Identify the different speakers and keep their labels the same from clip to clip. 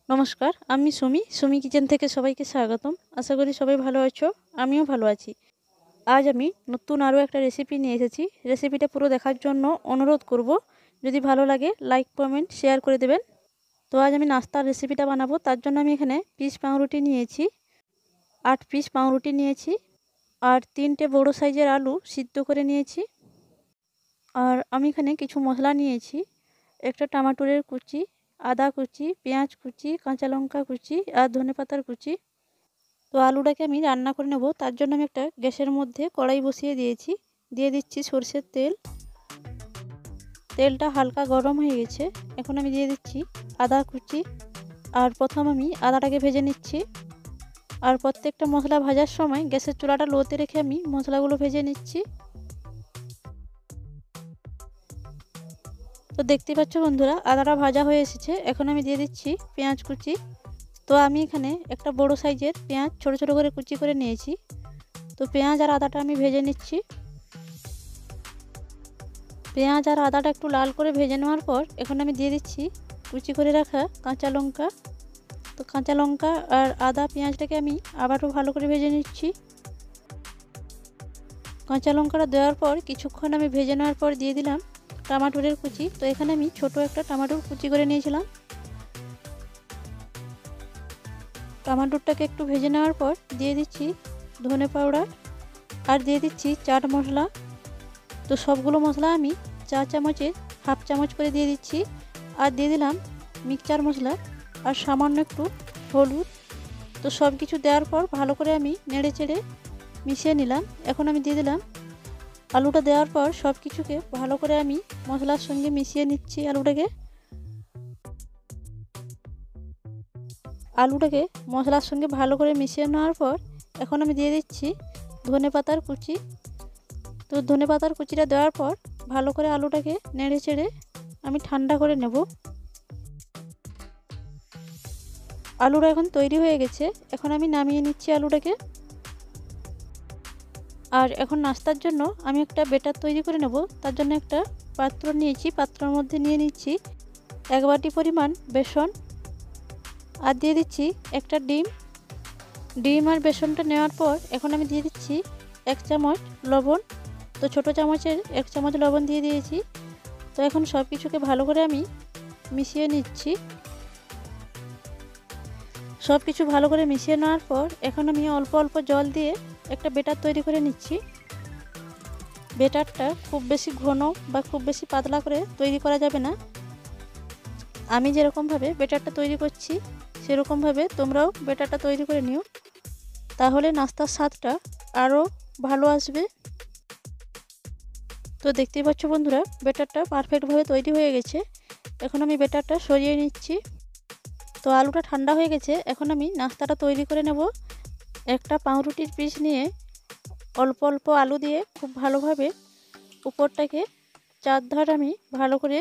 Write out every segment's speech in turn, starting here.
Speaker 1: নমস্কার, আমি সুমি কিচেন থেকে সবাইকে স্বাগতম। আশা করি সবাই ভালো আছো, আমিও ভালো আছি। আজ আমি নতুন আরও একটা রেসিপি নিয়ে এসেছি। রেসিপিটা পুরো দেখার জন্য অনুরোধ করব। যদি ভালো লাগে লাইক কমেন্ট শেয়ার করে দেবেন। তো আজ আমি নাস্তার রেসিপিটা বানাবো, তার জন্য আমি এখানে পিস পাউরুটি নিয়েছি, 8 পিস পাউরুটি নিয়েছি, আর 3টে বড় সাইজের আলু সিদ্ধ করে নিয়েছি। আর আমি এখানে কিছু মশলা নিয়েছি, একটা টমেটোর কুচি, আদা কুচি, পেঁয়াজ কুচি, কাঁচা লঙ্কা কুচি আর ধনেপাতার কুচি। তো আলুটাকে আমি রান্না করে নেব, তার জন্য আমি একটা গ্যাসের মধ্যে কড়াই বসিয়ে দিয়েছি। দিয়ে দিচ্ছি সরষের তেল। তেলটা হালকা গরম হয়ে গেছে, এখন আমি দিয়ে দিচ্ছি আদা কুচি। আর প্রথম আমি আদাটাকে ভেজে নিচ্ছি। আর প্রত্যেকটা মশলা ভাজার সময় গ্যাসের চুলাটা লোতে রেখে আমি মশলাগুলো ভেজে নিচ্ছি। তো দেখতে পাচ্ছ বন্ধুরা, আদাটা ভাজা হয়ে এসেছে। এখন আমি দিয়ে দিচ্ছি পেঁয়াজ কুচি। তো আমি এখানে একটা বড় সাইজের পেঁয়াজ ছোট ছোট করে কুচি করে নিয়েছি। তো পেঁয়াজ আর আদাটা আমি ভেজে নিচ্ছি। পেঁয়াজ আর আদাটা একটু লাল করে ভেজে নেওয়ার পর এখন আমি দিয়ে দিচ্ছি কুচি করে রাখা কাঁচা লঙ্কা। তো কাঁচা লঙ্কা আর আদা পেঁয়াজটাকে আমি আবারও ভালো করে ভেজে নিচ্ছি। কাঁচা লঙ্কাটা দেওয়ার পর কিছুক্ষণ আমি ভেজে নেওয়ার পর দিয়ে দিলাম টমেটোর কুচি। তো এখানে আমি ছোট একটা টমেটোর কুচি করে নিয়েছিলাম। টমেটোটাকে একটু ভেজে নেওয়ার পর দিয়ে দিচ্ছি ধনে পাউডার আর দিয়ে দিচ্ছি চাট মশলা। তো সবগুলো মশলা আমি চা চামচের হাফ চামচ করে দিয়ে দিচ্ছি। আর দিয়ে দিলাম মিক্সচার মশলা আর সামান্য একটু হলুদ। তো সব কিছু দেওয়ার পর ভালো করে আমি নেড়ে চেড়ে মিশিয়ে নিলাম। এখন আমি দিয়ে দিলাম আলুটা। দেওয়ার পর সব কিছুকে ভালো করে আমি মশলার সঙ্গে মিশিয়ে নিচ্ছি। আলুটাকে মশলার সঙ্গে ভালো করে মিশিয়ে নেওয়ার পর এখন আমি দিয়ে দিচ্ছি ধনেপাতার কুচি। তো ধনেপাতার কুচিটা দেওয়ার পর ভালো করে আলুটাকে নেড়ে চেড়ে আমি ঠান্ডা করে নেব। আলুটা এখন তৈরি হয়ে গেছে, এখন আমি নামিয়ে নিচ্ছি আলুটাকে। আর এখন নাস্তার জন্য আমি একটা ব্যাটার তৈরি করে নেব, তার জন্য একটা পাত্র নিয়েছি। পাত্রের মধ্যে নিয়ে নিচ্ছি 1 বাটি পরিমাণ বেসন আর দিয়ে দিচ্ছি একটা ডিম আর বেসনটা নেওয়ার পর এখন আমি দিয়ে দিচ্ছি 1 চামচ লবণ। তো ছোটো চামচের 1 চামচ লবণ দিয়ে দিয়েছি। তো এখন সব কিছুকে ভালো করে আমি মিশিয়ে নিচ্ছি। সব কিছু ভালো করে মিশিয়ে নেওয়ার পর এখন আমি অল্প অল্প জল দিয়ে একটা ব্যাটার তৈরি করে নিচ্ছি। ব্যাটারটা খুব বেশি ঘন বা খুব বেশি পাতলা করে তৈরি করা যাবে না। আমি যেরকমভাবে ব্যাটারটা তৈরি করছি সেরকমভাবে তোমরাও ব্যাটারটা তৈরি করে নিও, তাহলে নাস্তার স্বাদটা আরও ভালো আসবে। তো দেখতেই পাচ্ছ বন্ধুরা, ব্যাটারটা পারফেক্টভাবে তৈরি হয়ে গেছে। এখন আমি ব্যাটারটা সরিয়ে নিচ্ছি। তো আলুটা ঠান্ডা হয়ে গেছে, এখন আমি নাস্তাটা তৈরি করে নেব। একটা পাউরুটির পিস নিয়ে অল্প অল্প আলু দিয়ে খুব ভালোভাবে উপরটাকে চারধার আমি ভালো করে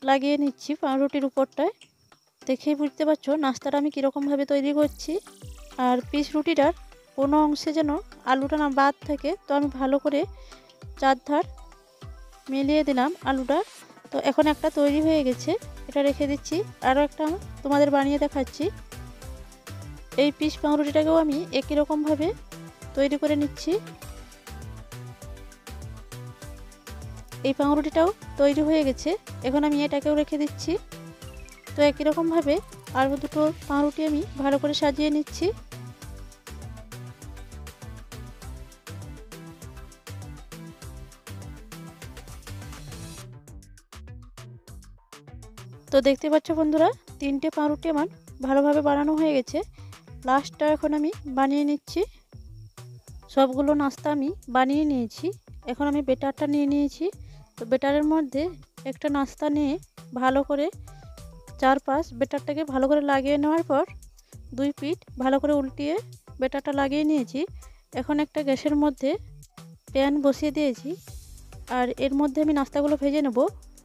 Speaker 1: লাগিয়ে নিচ্ছি পাউরুটির উপরটায়। দেখেই বুঝতে পারছো নাস্তাটা আমি কীরকমভাবে তৈরি করছি। আর পিস রুটিটার কোনো অংশে যেন আলুটা না বাদ থাকে, তো আমি ভালো করে চারধার মিলিয়ে দিলাম আলুটা। তো এখন একটা তৈরি হয়ে গেছে, এটা রেখে দিচ্ছি। আরও একটা তোমাদের বানিয়ে দেখাচ্ছি। এই পিস পাউরুটিটাকেও আমি একই রকমভাবে তৈরি করে নিচ্ছি। এই পাউরুটিটাও তৈরি হয়ে গেছে, এখন আমি এটাকেও রেখে দিচ্ছি। তো একই রকমভাবে আরও দুটো পাউরুটি আমি ভালো করে সাজিয়ে নিচ্ছি। তো দেখতে পাচ্ছ বন্ধুরা, 3টে পাউরুটি আমার ভালোভাবে বানানো হয়ে গেছে। লাস্টটা এখন আমি বানিয়ে নিচ্ছি। সবগুলো নাস্তা আমি বানিয়ে নিয়েছি। এখন আমি ব্যাটারটা নিয়ে নিয়েছি। তো ব্যাটারের মধ্যে একটা নাস্তা নিয়ে ভালো করে চারপাশ ব্যাটারটাকে ভালো করে লাগিয়ে নেওয়ার পর 2 পিঠ ভালো করে উল্টিয়ে ব্যাটারটা লাগিয়ে নিয়েছি। এখন একটা গ্যাসের মধ্যে প্যান বসিয়ে দিয়েছি আর এর মধ্যে আমি নাস্তাগুলো ভেজে নেব।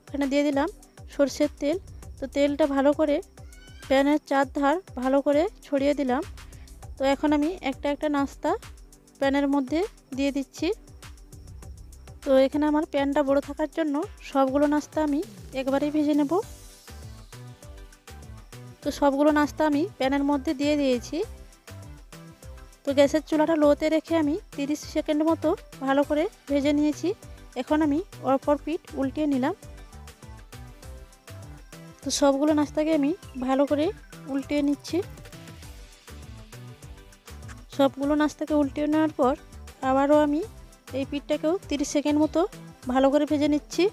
Speaker 1: এখানে দিয়ে দিলাম সরষের তেল। তো তেলটা ভালো করে প্যানের চারধার ভালো করে ছড়িয়ে দিলাম। তো এখন আমি একটা একটা নাস্তা প্যানের মধ্যে দিয়ে দিচ্ছি। তো এখানে আমার প্যানটা বড় থাকার জন্য সবগুলো নাস্তা আমি একবারেই ভেজে নেব। তো সবগুলো নাস্তা আমি প্যানের মধ্যে দিয়ে দিয়েছি। তো গ্যাসের চুলাটা লোতে রেখে আমি 30 সেকেন্ড মতো ভালো করে ভেজে নিয়েছি। এখন আমি অপর পিঠ উল্টিয়ে নিলাম। তো সবগুলো নাস্তাকে আমি ভালো করে উল্টিয়ে নিচ্ছি। সবগুলো নাস্তাকে উল্টিয়ে নেওয়ার পর আবারও আমি এই পিঠটাকেও 30 সেকেন্ড মতো ভালো করে ভেজে নিচ্ছি।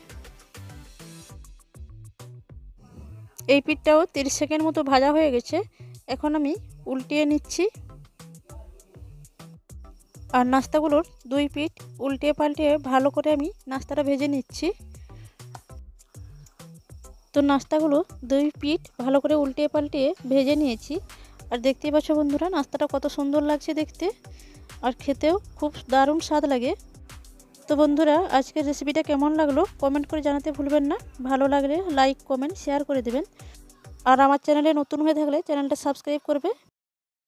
Speaker 1: এই পিঠটাও 30 সেকেন্ড মতো ভাজা হয়ে গেছে। এখন আমি উল্টিয়ে নিচ্ছি। আর নাস্তাগুলোর দুই পিঠ উল্টিয়ে পাল্টিয়ে ভালো করে আমি নাস্তাটা ভেজে নিচ্ছি। তো নাস্তাগুলো দুই পিঠ ভালো করে উল্টিয়ে পাল্টিয়ে ভেজে নিয়েছি। আর দেখতেই পাচ্ছ বন্ধুরা নাস্তাটা কত সুন্দর লাগছে দেখতে, আর খেতেও খুব দারুণ স্বাদ লাগে। তো বন্ধুরা আজকের রেসিপিটা কেমন লাগলো কমেন্ট করে জানাতে ভুলবেন না। ভালো লাগলে লাইক কমেন্ট শেয়ার করে দেবেন। আর আমার চ্যানেলে নতুন হয়ে থাকলে চ্যানেলটা সাবস্ক্রাইব করবে।